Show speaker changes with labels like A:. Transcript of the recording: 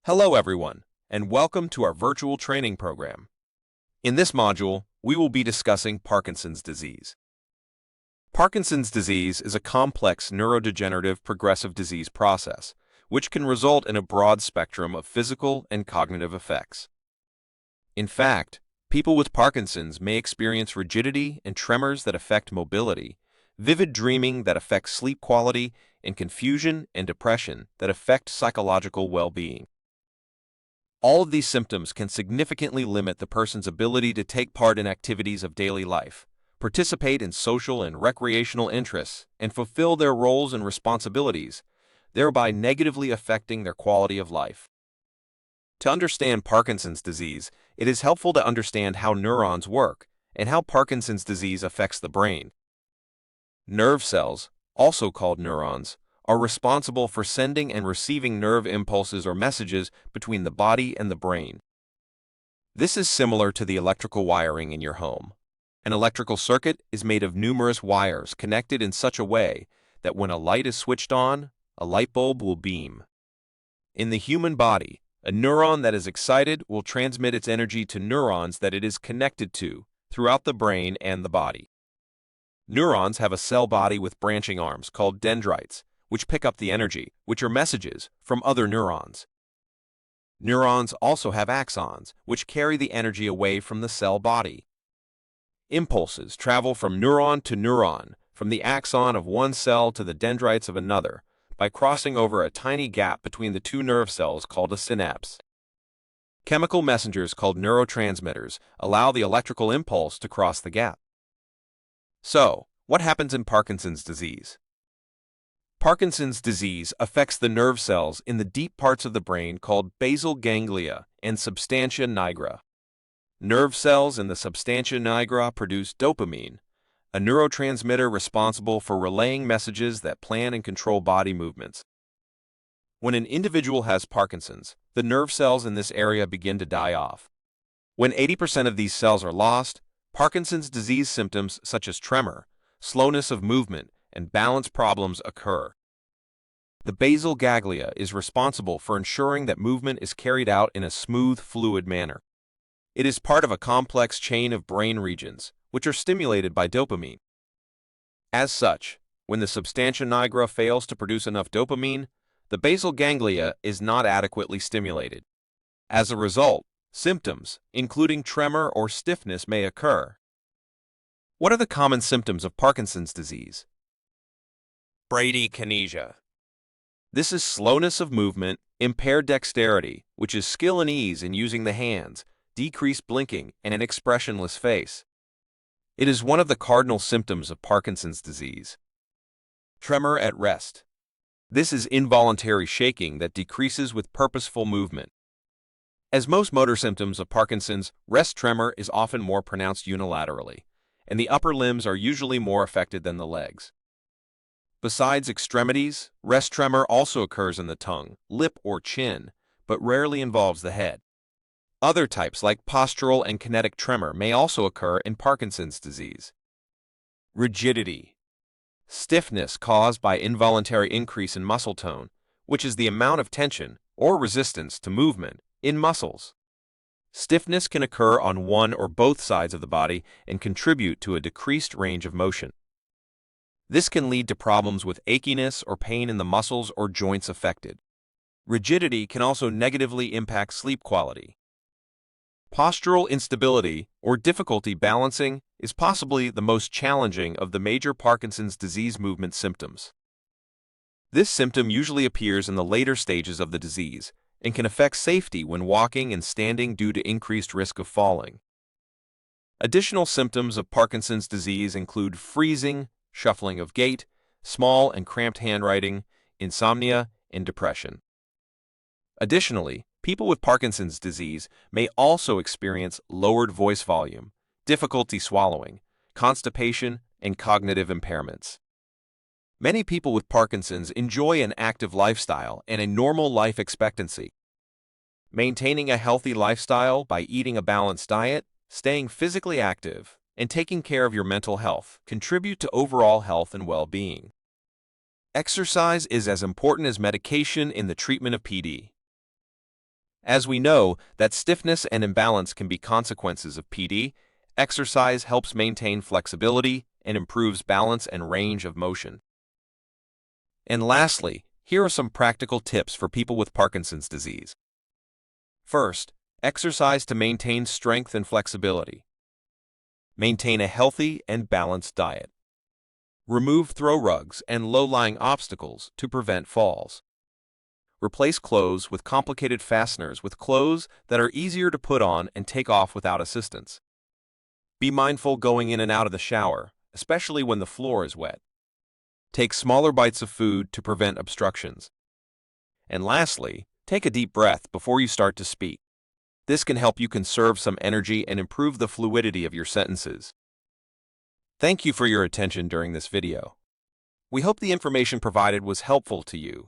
A: Hello everyone, and welcome to our virtual training program. In this module, we will be discussing Parkinson's disease. Parkinson's disease is a complex neurodegenerative progressive disease process, which can result in a broad spectrum of physical and cognitive effects. In fact, people with Parkinson's may experience rigidity and tremors that affect mobility, vivid dreaming that affects sleep quality, and confusion and depression that affect psychological well-being. All of these symptoms can significantly limit the person's ability to take part in activities of daily life, participate in social and recreational interests, and fulfill their roles and responsibilities, thereby negatively affecting their quality of life. To understand Parkinson's disease, it is helpful to understand how neurons work and how Parkinson's disease affects the brain. Nerve cells, also called neurons, are responsible for sending and receiving nerve impulses or messages between the body and the brain. This is similar to the electrical wiring in your home. An electrical circuit is made of numerous wires connected in such a way that when a light is switched on, a light bulb will beam. In the human body, a neuron that is excited will transmit its energy to neurons that it is connected to throughout the brain and the body. Neurons have a cell body with branching arms called dendrites, which pick up the energy, which are messages, from other neurons. Neurons also have axons, which carry the energy away from the cell body. Impulses travel from neuron to neuron, from the axon of one cell to the dendrites of another, by crossing over a tiny gap between the two nerve cells called a synapse. Chemical messengers called neurotransmitters allow the electrical impulse to cross the gap. So, what happens in Parkinson's disease? Parkinson's disease affects the nerve cells in the deep parts of the brain called basal ganglia and substantia nigra. Nerve cells in the substantia nigra produce dopamine, a neurotransmitter responsible for relaying messages that plan and control body movements. When an individual has Parkinson's, the nerve cells in this area begin to die off. When 80% of these cells are lost, Parkinson's disease symptoms such as tremor, slowness of movement, and balance problems occur. The basal ganglia is responsible for ensuring that movement is carried out in a smooth, fluid manner. It is part of a complex chain of brain regions, which are stimulated by dopamine. As such, when the substantia nigra fails to produce enough dopamine, the basal ganglia is not adequately stimulated. As a result, symptoms, including tremor or stiffness, may occur. What are the common symptoms of Parkinson's disease? Bradykinesia. This is slowness of movement, impaired dexterity, which is skill and ease in using the hands, decreased blinking, and an expressionless face. It is one of the cardinal symptoms of Parkinson's disease. Tremor at rest. This is involuntary shaking that decreases with purposeful movement. As most motor symptoms of Parkinson's, rest tremor is often more pronounced unilaterally, and the upper limbs are usually more affected than the legs. Besides extremities, rest tremor also occurs in the tongue, lip, or chin, but rarely involves the head. Other types like postural and kinetic tremor may also occur in Parkinson's disease. Rigidity. Stiffness caused by involuntary increase in muscle tone, which is the amount of tension or resistance to movement in muscles. Stiffness can occur on one or both sides of the body and contribute to a decreased range of motion. This can lead to problems with achiness or pain in the muscles or joints affected. Rigidity can also negatively impact sleep quality. Postural instability or difficulty balancing is possibly the most challenging of the major Parkinson's disease movement symptoms. This symptom usually appears in the later stages of the disease and can affect safety when walking and standing due to increased risk of falling. Additional symptoms of Parkinson's disease include freezing, shuffling of gait, small and cramped handwriting, insomnia, and depression. Additionally, people with Parkinson's disease may also experience lowered voice volume, difficulty swallowing, constipation, and cognitive impairments. Many people with Parkinson's enjoy an active lifestyle and a normal life expectancy. Maintaining a healthy lifestyle by eating a balanced diet, staying physically active, and taking care of your mental health contribute to overall health and well-being. Exercise is as important as medication in the treatment of PD. As we know that stiffness and imbalance can be consequences of PD, exercise helps maintain flexibility and improves balance and range of motion. And lastly, here are some practical tips for people with Parkinson's disease. First, exercise to maintain strength and flexibility. Maintain a healthy and balanced diet. Remove throw rugs and low-lying obstacles to prevent falls. Replace clothes with complicated fasteners with clothes that are easier to put on and take off without assistance. Be mindful going in and out of the shower, especially when the floor is wet. Take smaller bites of food to prevent obstructions. And lastly, take a deep breath before you start to speak. This can help you conserve some energy and improve the fluidity of your sentences. Thank you for your attention during this video. We hope the information provided was helpful to you.